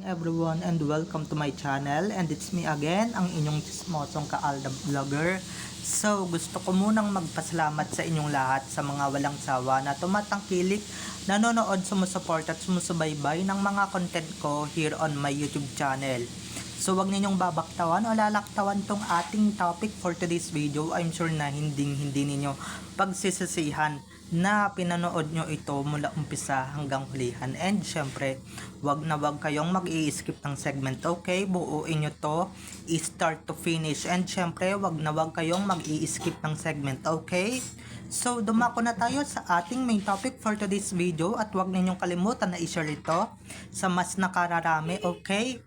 Everyone and welcome to my channel, and it's me again, ang inyong chismosong ka-Alda Vlogger. So gusto ko munang magpasalamat sa inyong lahat sa mga walang sawa na tumatangkilik, nanonood, sumusuport at sumusubaybay ng mga content ko here on my YouTube channel. So wag ninyong babaktawan o lalaktawan tong ating topic for today's video. I'm sure na hindi ninyo pagsisisihan na pinanood nyo ito mula umpisa hanggang hulihan. And syempre, wag na wag kayong mag-i-skip ng segment, okay? Buuin nyo to start to finish. And syempre, wag na wag kayong mag-i-skip ng segment, okay? So, dumako na tayo sa ating main topic for today's video at wag ninyong kalimutan na i-share ito sa mas nakararami, okay?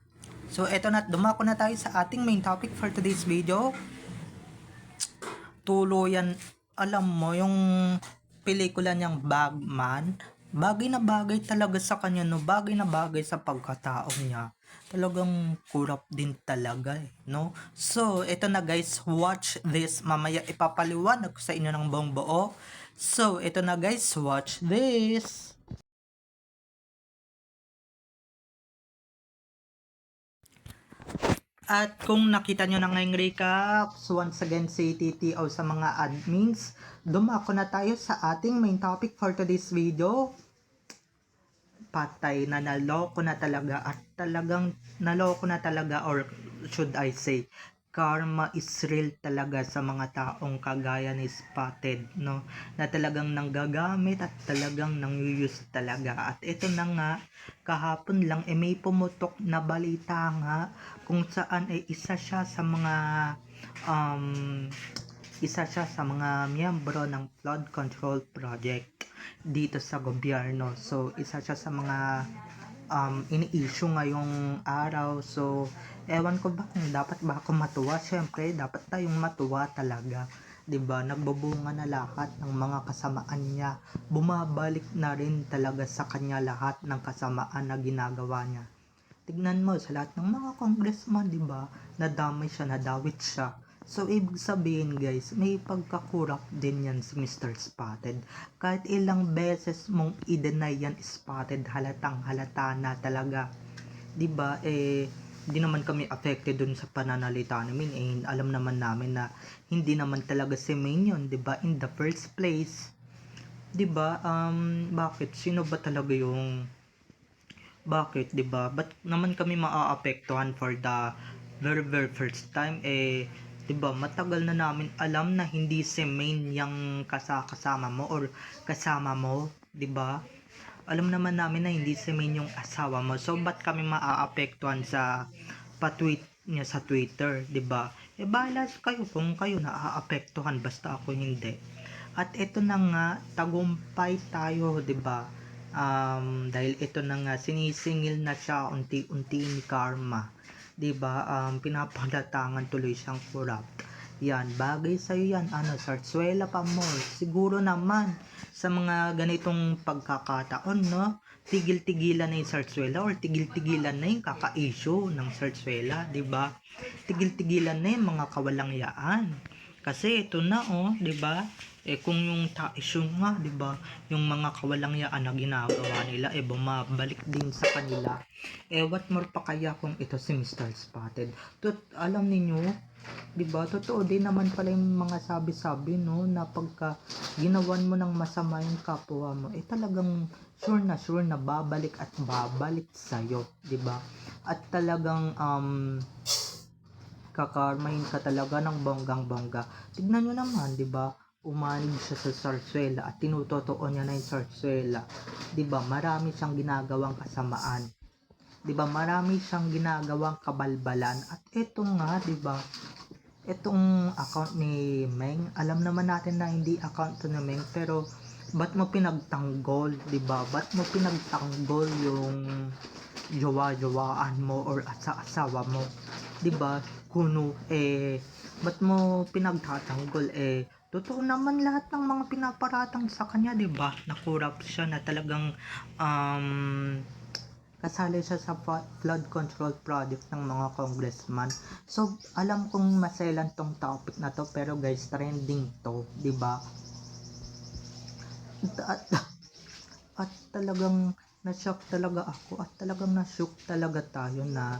So, eto na, dumako na tayo sa ating main topic for today's video. Tuluyan, alam mo, yung pelikula niyang Bagman, bagay na bagay talaga sa kanya, no? Bagay na bagay sa pagkatao niya. Talagang kurap din talaga, no? So, ito na guys, watch this. Mamaya ipapaliwanag ko sa inyo ng buong buo. So, ito na guys, watch this. At kung nakita nyo na ngayong recap, so once again si TTO sa mga admins, dumako na tayo sa ating main topic for today's video. Patay na, naloko na talaga, at talagang naloko na talaga, or should I say, karma is real talaga sa mga taong kagaya ni Spotted, no? Na talagang nanggagamit at talagang nangyuyus talaga. At ito na nga, kahapon lang may pumutok na balita nga kung saan isa siya sa mga miyembro ng flood control project dito sa gobyerno. So isa siya sa mga ini-issue ngayong araw. So ewan ko ba kung dapat ba ako matuwa. Syempre dapat tayong matuwa talaga, 'di ba? Nagbubunga na lahat ng mga kasamaan niya. Bumabalik na rin talaga sa kanya lahat ng kasamaan na ginagawa niya. Tignan mo sa lahat ng mga congressman, 'di ba? Nadamay siya, nadawit siya. So, ibig sabihin guys, may pagkakurap din yan si Mr. Spotted. Kahit ilang beses mong i-deny yan, Spotted, halatang halata na talaga. 'Di ba? Hindi naman kami affected dun sa pananalita namin. Alam naman namin na hindi naman talaga si Main yun, 'di ba? In the first place. 'Di ba? Bakit? Sino ba talaga yung bakit, 'di ba? Ba't naman kami maaapektuhan for the very first time? 'Di ba? Matagal na namin alam na hindi si Main yung kasama mo or kasama mo, 'di ba? Alam naman namin na hindi si Main yung asawa mo. So ba't kami maaapektuhan sa pa-tweet niya sa Twitter, 'di ba? Bahala kayo kung kayo naaapektuhan, basta ako hindi. At ito na nga, tagumpay tayo, 'di ba? Dahil ito na nga, sinisingil na siya unti-unti ni Karma, 'di ba? Pinapalatangan tuloy siyang corrupt. Yan, bagay sa iyo yan, Sarsuela pa mo. Siguro naman sa mga ganitong pagkakataon, no? Tigil-tigilan na yung Sarsuela, or tigil-tigilan na yung kaka-issue ng Sarsuela, 'di ba? Tigil-tigilan na yung mga kawalang-yaan. Kasi ito na, 'di ba? Kung yung issue nga, 'di ba, yung mga kawalang-yaan na ginagawa nila bumabalik din sa kanila. What more pa kaya kung ito si Mr. Spotted? Alam niyo, 'di ba? Totoo din naman pala yung mga sabi-sabi, no, na pagka ginawan mo ng masama yung kapwa mo, talagang sure na babalik at babalik sa iyo, 'di ba? At talagang kakarmahin ka talaga ng bonggang-bongga. Tignan nyo naman, 'di ba? Umanig siya sa Sarsuela at tinutotoo niya na yung Sarsuela. 'Di ba? Marami siyang ginagawang kasamaan. 'Di ba? Marami siyang ginagawang kabalbalan. At ito nga, 'di ba? Itong account ni Meng, alam naman natin na hindi account to ni Meng, pero ba't mo pinagtanggol, 'di ba? Ba't mo pinagtanggol yung jowa-jowaan mo or asawa mo? 'Di ba? Kuno ba't mo pinagtatanggol? Totoo naman lahat ng mga pinaparatang sa kanya, 'di ba? Nakurap siya, na talagang kasali siya sa flood control project ng mga congressman. So, alam kong maselan tong topic na to, pero guys, trending to, 'di ba? At talagang na-shock talaga ako at talagang na-shock talaga tayo na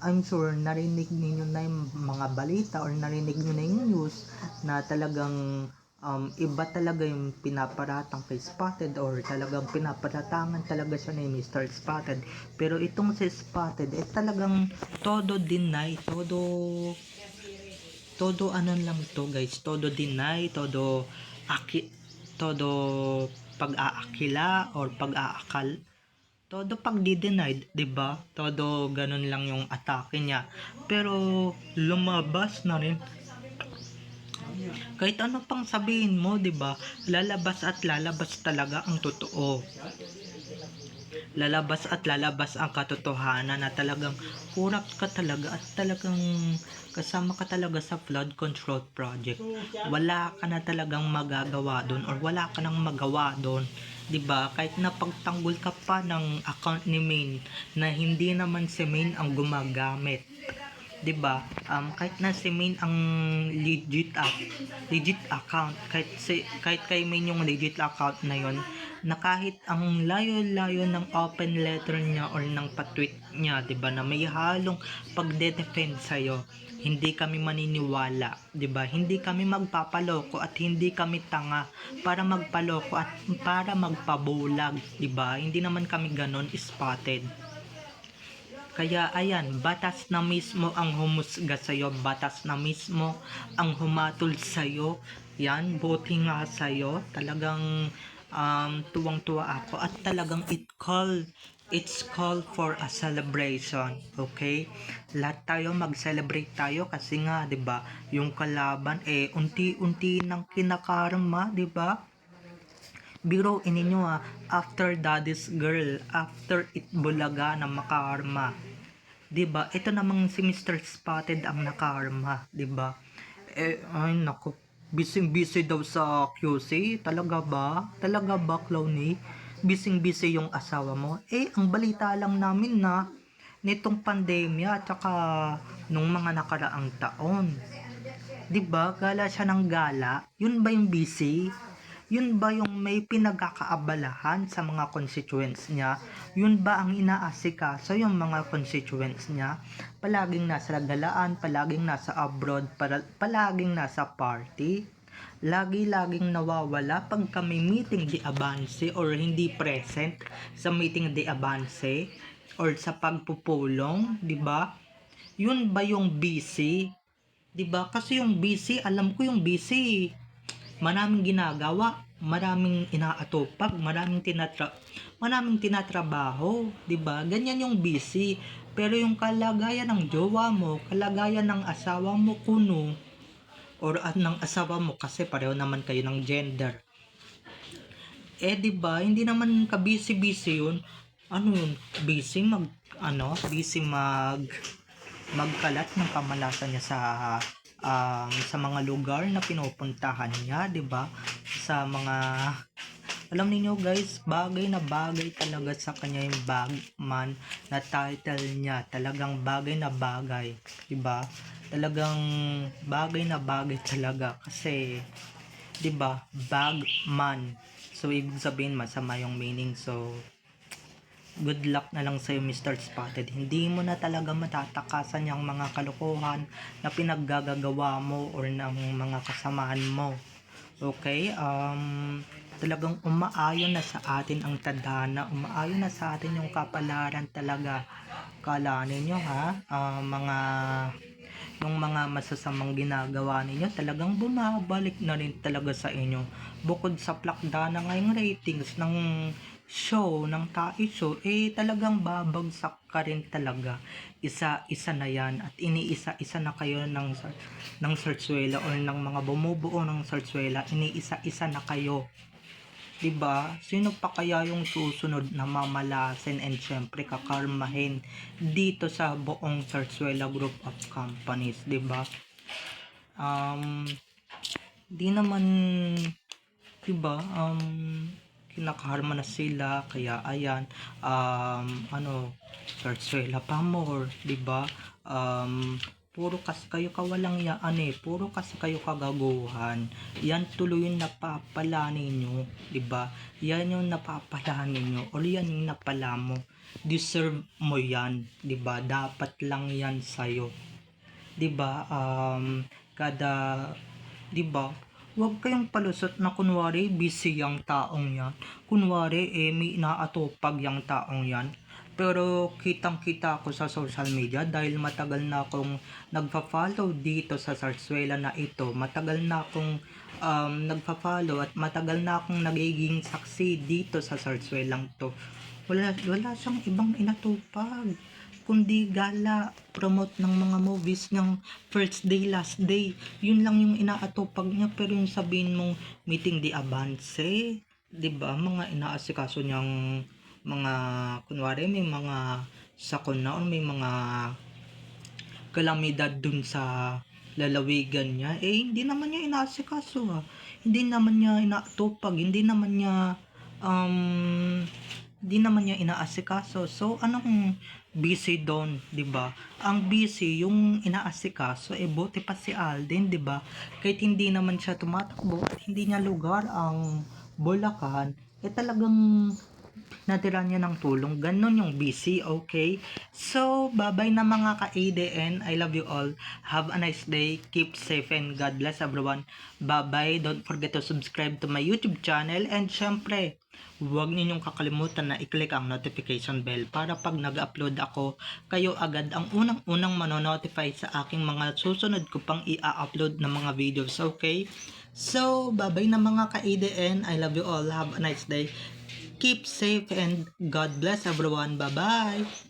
I'm sure narinig ninyo na yung mga balita or narinig nyo na yung news na talagang iba talaga yung pinaparatang kay Spotted or talagang pinaparatangan talaga siya ni Mr. Spotted. Pero itong si Spotted talagang todo deny, todo ano lang to guys, todo deny, todo pag-aakila or pag-aakal, todo pagdi-deny, 'di ba? Todo ganun lang yung atake niya. Pero lumabas na rin. Kahit ano pang sabihin mo, 'di ba? Lalabas at lalabas talaga ang totoo. Lalabas at lalabas ang katotohanan na talagang kurap ka talaga at talagang kasama ka talaga sa flood control project. Wala ka na talagang magagawa doon or wala ka nang magawa doon. 'Di ba? Kahit napagtanggol ka pa ng account ni Main na hindi naman si Main ang gumagamit. 'Di ba? Kahit na si Main ang legit account, kahit kay Main yung legit account na yon, na kahit ang layo-layo ng open letter niya or ng patweet niya, 'di ba, na may halong pagde-defend sa iyo, hindi kami maniniwala, 'di ba? Hindi kami magpapaloko at hindi kami tanga para magpaloko at para magpabulag, 'di ba? Hindi naman kami ganon, Spotted. Kaya ayan, batas na mismo ang humusga sa'yo, batas na mismo ang humatol sa'yo. Yan, buti nga sa'yo. Talagang tuwang-tuwa ako at talagang it's call for a celebration, okay? Lahat tayo mag-celebrate tayo kasi nga, 'di ba? Yung kalaban unti-unti nang kinakarma, 'di ba? Biruin ninyo after Daddy's Girl, after Itbulaga na makarma, 'di ba? Ito namang si Mr. Spotted ang nakarma, 'di ba? Ay nako, busy daw sa QC. Talaga ba? Talaga ba, Clowny? Busy yung asawa mo? Ang balita lang namin na nitong pandemya at saka nung mga nakaraang taon, 'di ba? Gala siya ng gala. Yun ba yung busy? Yun ba yung may pinagkakaabalahan sa mga constituents niya? Yun ba ang inaasikaso yung mga constituents niya? Palaging nasa galaan, palaging nasa abroad, palaging nasa party? Lagi-laging nawawala pag kami meeting de avance or hindi present sa meeting de avance or sa pagpupulong, 'di ba? Yun ba yung busy? 'Di ba? Kasi yung busy, alam ko yung busy, maraming ginagawa, maraming inaatupag, maraming tinatrabaho, 'di ba? Ganyan yung busy. Pero yung kalagayan ng jowa mo, kalagayan ng asawa mo kuno, or ng asawa mo kasi pareho naman kayo ng gender. 'Di ba? Hindi naman ka busy-busy 'yun. Ano 'yun? Busy magkalat ng kamalasan niya sa mga lugar na pinupuntahan niya, 'di ba? Sa mga, alam niyo guys, bagay na bagay talaga sa kanya yung Bagman na title niya. Talagang bagay na bagay, 'di ba? Talagang bagay na bagay talaga kasi 'di ba? Bagman. So ibig sabihin masama yung meaning. So good luck na lang sa'yo, Mr. Spotted. Hindi mo na talaga matatakasan yung mga kalokohan na pinaggagawa mo or ng mga kasamaan mo. Okay? Talagang umaayon na sa atin ang tadhana, umaayon na sa atin yung kapalaran talaga. Kala ninyo yung mga masasamang ginagawa ninyo talagang bumabalik na rin talaga sa inyo. Bukod sa plakda na ngayong ratings ng show, ng Tai Show, talagang babagsak ka rin talaga. Isa-isa na yan at iniisa-isa na kayo ng Sarsuela or ng mga bumubuo ng Sarsuela, iniisa-isa na kayo. 'Di ba? Sino pa kaya yung susunod na mamalasin and syempre kakarmahin dito sa buong Sarsuela Group of Companies, 'di ba? Di naman, 'di ba? Kinakaharma na sila kaya ayan, Sarsuela pa more, 'di ba? puro kasi kayo kawalang yaan eh, puro kasi kayo kagaguhan. Yan tuloy yung napapala ninyo, 'di ba? Yan yung napapala ninyo, o yan yung napala mo. Deserve mo yan, 'di ba? Dapat lang yan sa'yo. 'Di ba? Kada 'di ba? Huwag kayong palusot na kunwari busy yung taong yan. Kunwari may inaatupag yung taong yan. Pero kitang-kita ako sa social media dahil matagal na akong nagfa-follow dito sa Zarzuela na ito. Matagal na akong nagfa-follow at matagal na akong nagiging saksi dito sa Zarzuelang to. Wala siyang ibang inatupag kundi gala, promote ng mga movies ng first day, last day. Yun lang yung inaatupag niya, pero yung sabihin mong meeting di avance, 'di ba? Mga inaasikaso niyang mga kunwari may mga sakon na o may mga kalamidad dun sa lalawigan niya, hindi naman niya inaasikaso hindi naman niya inaatupag, hindi naman niya inaasikaso. So, anong busy doon, 'di ba? Ang busy yung inaasikaso, buti pa si Alden, 'di ba? Kahit hindi naman siya tumatakbo at hindi niya lugar ang Bulacan, talagang natira niya ng tulong. Ganon yung busy, okay? So, bye-bye na mga ka-ADN. I love you all. Have a nice day. Keep safe and God bless everyone. Bye-bye. Don't forget to subscribe to my YouTube channel. And syempre, huwag ninyong kakalimutan na i-click ang notification bell para pag nag-upload ako, kayo agad ang unang-unang manonotify sa aking mga susunod ko pang i-upload na mga videos, okay? So, bye-bye na mga ka-ADN. I love you all. Have a nice day. Keep safe and God bless everyone. Bye-bye.